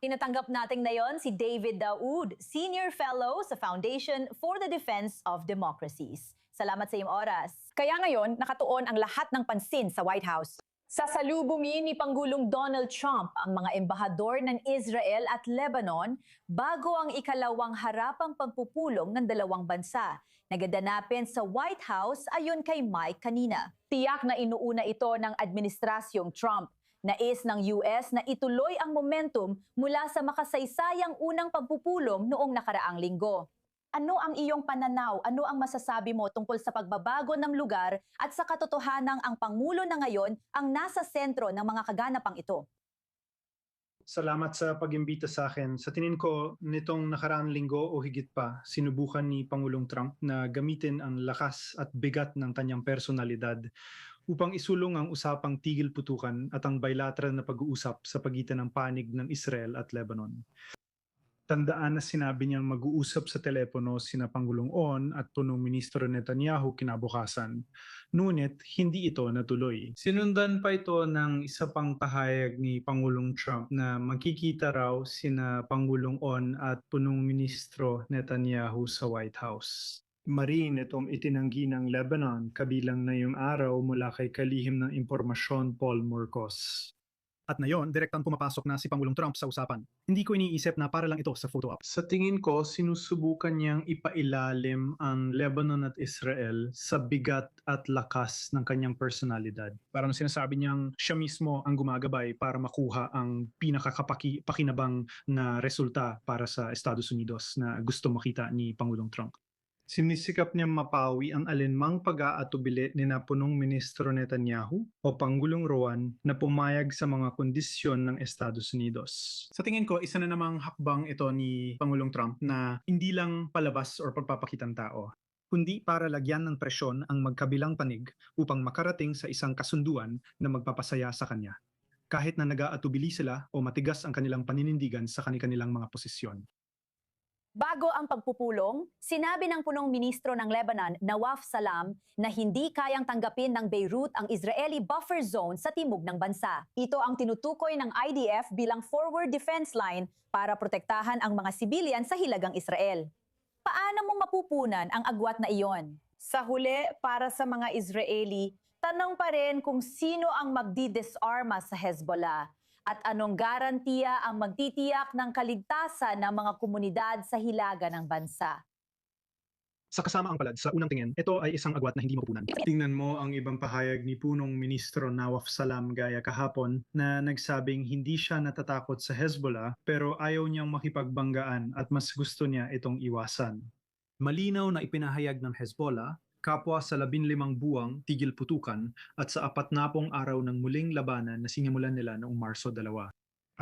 Tinatanggap natin ngayon si David Daoud, Senior Fellow sa Foundation for the Defense of Democracies. Salamat sa iyong oras. Kaya ngayon, nakatuon ang lahat ng pansin sa White House. Sasalubungin ni Pangulong Donald Trump ang mga embahador ng Israel at Lebanon bago ang ikalawang harapang pagpupulong ng dalawang bansa. Nagaganapin sa White House ayon kay Mike kanina. Tiyak na inuuna ito ng administrasyong Trump. Nais ng US na ituloy ang momentum mula sa makasaysayang unang pagpupulong noong nakaraang linggo. Ano ang iyong pananaw? Ano ang masasabi mo tungkol sa pagbabago ng lugar at sa katotohanang ang Pangulo na ngayon ang nasa sentro ng mga kaganapang ito? Salamat sa pag-imbita sa akin. Sa tingin ko, nitong nakaraang linggo o higit pa, sinubukan ni Pangulong Trump na gamitin ang lakas at bigat ng kanyang personalidad upang isulong ang usapang tigil putukan at ang bilateral na pag-uusap sa pagitan ng panig ng Israel at Lebanon. Tandaan na sinabi niyang mag-uusap sa telepono sina Pangulong On at punong Ministro Netanyahu kinabukasan. Ngunit hindi ito natuloy. Sinundan pa ito ng isa pang pahayag ni Pangulong Trump na magkikita raw sina Pangulong On at punong Ministro Netanyahu sa White House. Marin itong itinanggi ng Lebanon kabilang na yung araw mula kay kalihim ng impormasyon Paul Morcos. At ngayon, direktang pumapasok na si Pangulong Trump sa usapan. Hindi ko iniisip na para lang ito sa photo op. Sa tingin ko, sinusubukan niyang ipailalim ang Lebanon at Israel sa bigat at lakas ng kanyang personalidad. Parang sinasabi niyang siya mismo ang gumagabay para makuha ang pinakakapakinabang na resulta para sa Estados Unidos na gusto makita ni Pangulong Trump. Sinisikap niyang mapawi ang alinmang pag-aatubili ni punong Ministro Netanyahu o Pangulong Rowan na pumayag sa mga kondisyon ng Estados Unidos. Sa tingin ko, isa na namang hakbang ito ni Pangulong Trump na hindi lang palabas or pagpapakitang tao, kundi para lagyan ng presyon ang magkabilang panig upang makarating sa isang kasunduan na magpapasaya sa kanya, kahit na nag-aatubili sila o matigas ang kanilang paninindigan sa kanilang mga posisyon. Bago ang pagpupulong, sinabi ng punong ministro ng Lebanon, Nawaf Salam, na hindi kayang tanggapin ng Beirut ang Israeli buffer zone sa timog ng bansa. Ito ang tinutukoy ng IDF bilang forward defense line para protektahan ang mga sibilyan sa hilagang Israel. Paano mo mapupunan ang agwat na iyon? Sa huli, para sa mga Israeli, tanong pa rin kung sino ang magdi-disarma sa Hezbollah at anong garantiya ang magtitiyak ng kaligtasan ng mga komunidad sa hilaga ng bansa. Sa kasama ang palad, sa unang tingin, ito ay isang agwat na hindi mapupunan. Tingnan mo ang ibang pahayag ni punong Ministro Nawaf Salam gaya kahapon na nagsabing hindi siya natatakot sa Hezbollah pero ayaw niyang makipagbanggaan at mas gusto niya itong iwasan. Malinaw na ipinahayag ng Hezbollah, kapwa sa 15 buwang tigil putukan at sa 40 araw ng muling labanan na sinimulan nila noong Marso 2.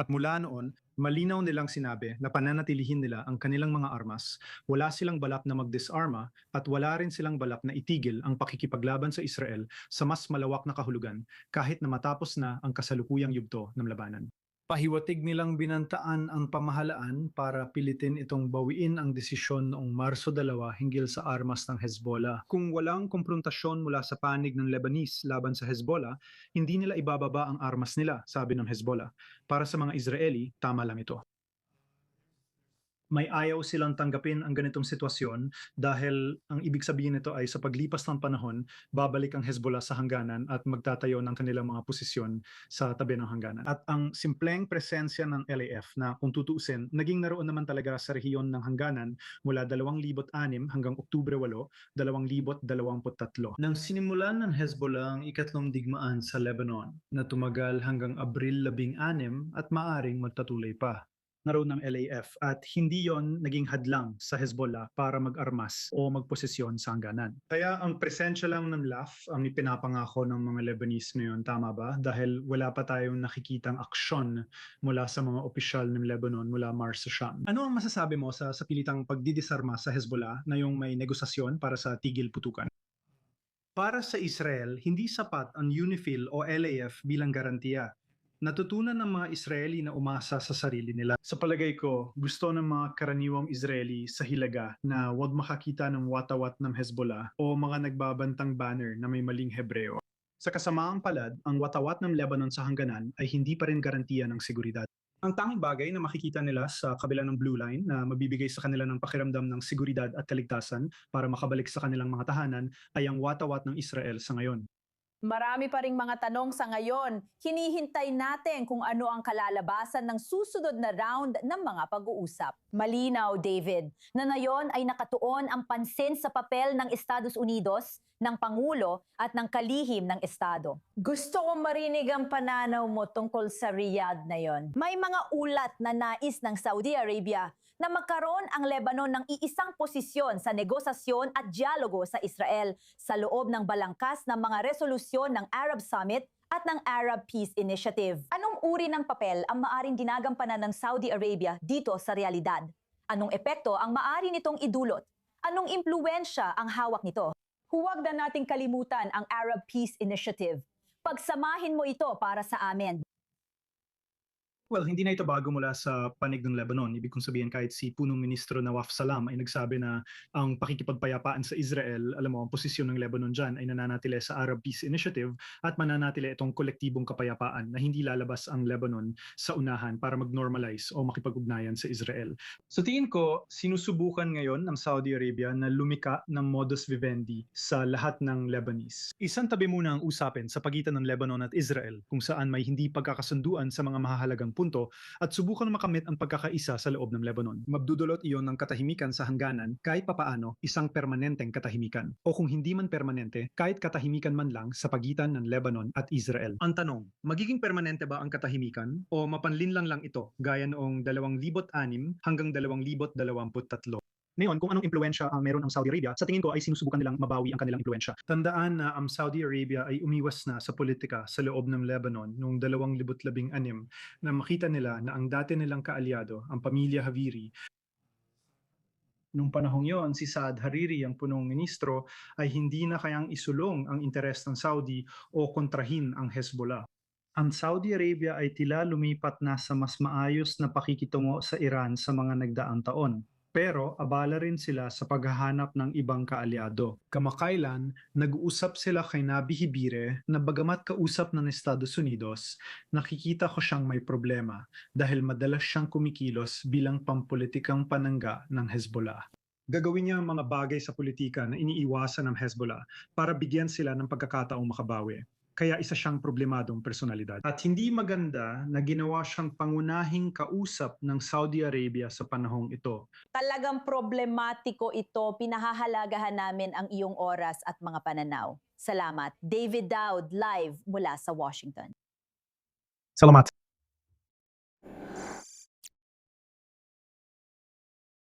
At mula noon, malinaw nilang sinabi na pananatilihin nila ang kanilang mga armas, wala silang balak na mag-disarma at wala rin silang balak na itigil ang pakikipaglaban sa Israel sa mas malawak na kahulugan kahit na matapos na ang kasalukuyang yugto ng labanan. Pahiwatig nilang binantaan ang pamahalaan para pilitin itong bawiin ang desisyon noong Marso 2 hinggil sa armas ng Hezbollah. Kung walang komprontasyon mula sa panig ng Lebanese laban sa Hezbollah, hindi nila ibababa ang armas nila, sabi ng Hezbollah. Para sa mga Israeli, tama lang ito. May ayaw silang tanggapin ang ganitong sitwasyon dahil ang ibig sabihin nito ay sa paglipas ng panahon, babalik ang Hezbollah sa hangganan at magtatayo ng kanilang mga posisyon sa tabi ng hangganan. At ang simpleng presensya ng LAF na kung tutuusin, naging naroon naman talaga sa rehiyon ng hangganan mula 2006 hanggang Oktubre 8, 2023. Nang sinimulan ng Hezbollah ang ikatlong digmaan sa Lebanon na tumagal hanggang Abril 16 at maaring magtatuloy pa. Naroon ng LAF at hindi yon naging hadlang sa Hezbollah para mag-armas o magposisyon sa hangganan. Kaya ang presensya lang ng LAF ang ipinapangako ng mga Lebanese ngayon, tama ba? Dahil wala pa tayong nakikitang aksyon mula sa mga opisyal ng Lebanon mula Mars sa Sham. Ano ang masasabi mo sa pilitang pagdidisarma sa Hezbollah na yung may negosasyon para sa tigil putukan? Para sa Israel, hindi sapat ang UNIFIL o LAF bilang garantiya. Natutunan ng mga Israeli na umasa sa sarili nila. Sa palagay ko, gusto ng mga karaniwang Israeli sa hilaga na huwag makakita ng watawat ng Hezbollah o mga nagbabantang banner na may maling Hebreo. Sa kasamaang palad, ang watawat ng Lebanon sa hangganan ay hindi pa rin garantiya ng seguridad. Ang tanging bagay na makikita nila sa kabila ng blue line na mabibigay sa kanila ng pakiramdam ng seguridad at kaligtasan para makabalik sa kanilang mga tahanan ay ang watawat ng Israel sa ngayon. Marami pa ring mga tanong sa ngayon. Hinihintay natin kung ano ang kalalabasan ng susunod na round ng mga pag-uusap. Malinaw, David, na ngayon ay nakatuon ang pansin sa papel ng Estados Unidos, ng Pangulo at ng kalihim ng Estado. Gusto kong marinig ang pananaw mo tungkol sa Riyadh na yon. May mga ulat na nais ng Saudi Arabia na magkaroon ang Lebanon ng iisang posisyon sa negosasyon at dialogo sa Israel sa loob ng balangkas ng mga resolusyon ng Arab Summit at ng Arab Peace Initiative. Anong uri ng papel ang maaring ginagampanan ng Saudi Arabia dito sa realidad? Anong epekto ang maari nitong idulot? Anong impluwensya ang hawak nito? Huwag na nating kalimutan ang Arab Peace Initiative. Pagsamahin mo ito para sa amin. Well, hindi na ito bago mula sa panig ng Lebanon. Ibig kong sabihin kahit si punong ministro Nawaf Salam ay nagsabi na ang pakikipagpayapaan sa Israel, alam mo, ang posisyon ng Lebanon dyan ay nananatili sa Arab Peace Initiative at mananatili itong kolektibong kapayapaan na hindi lalabas ang Lebanon sa unahan para mag-normalize o makipag-ugnayan sa Israel. So tingin ko, sinusubukan ngayon ng Saudi Arabia na lumika ng modus vivendi sa lahat ng Lebanese. Isang tabi muna ang usapin sa pagitan ng Lebanon at Israel kung saan may hindi pagkakasunduan sa mga mahahalagang punto at subukan makamit ang pagkakaisa sa loob ng Lebanon. Mabdudulot iyon ng katahimikan sa hangganan kahit papaano isang permanenteng katahimikan. O kung hindi man permanente, kahit katahimikan man lang sa pagitan ng Lebanon at Israel. Ang tanong, magiging permanente ba ang katahimikan o mapanlinlang lang ito gaya noong 2006 hanggang 2023? Ngayon, kung anong impluwensya ang meron ng Saudi Arabia, sa tingin ko ay sinusubukan nilang mabawi ang kanilang impluwensya. Tandaan na ang Saudi Arabia ay umiwas na sa politika sa loob ng Lebanon noong 2016 na makita nila na ang dati nilang kaalyado, ang pamilya Haviri, nung panahong yon, si Saad Hariri, ang punong ministro, ay hindi na kayang isulong ang interes ng Saudi o kontrahin ang Hezbollah. Ang Saudi Arabia ay tila lumipat na sa mas maayos na pakikitungo sa Iran sa mga nagdaang taon. Pero abala rin sila sa paghahanap ng ibang kaalyado. Kamakailan, nag-uusap sila kay Nabi Hibire na bagamat kausap ng Estados Unidos, nakikita ko siyang may problema dahil madalas siyang kumikilos bilang pampolitikang panangga ng Hezbollah. Gagawin niya ang mga bagay sa politika na iniiwasan ng Hezbollah para bigyan sila ng pagkakataong makabawi. Kaya isa siyang problemadong personalidad. At hindi maganda na ginawa siyang pangunahing kausap ng Saudi Arabia sa panahong ito. Talagang problematiko ito. Pinahahalagahan namin ang iyong oras at mga pananaw. Salamat. David Dowd, live mula sa Washington. Salamat.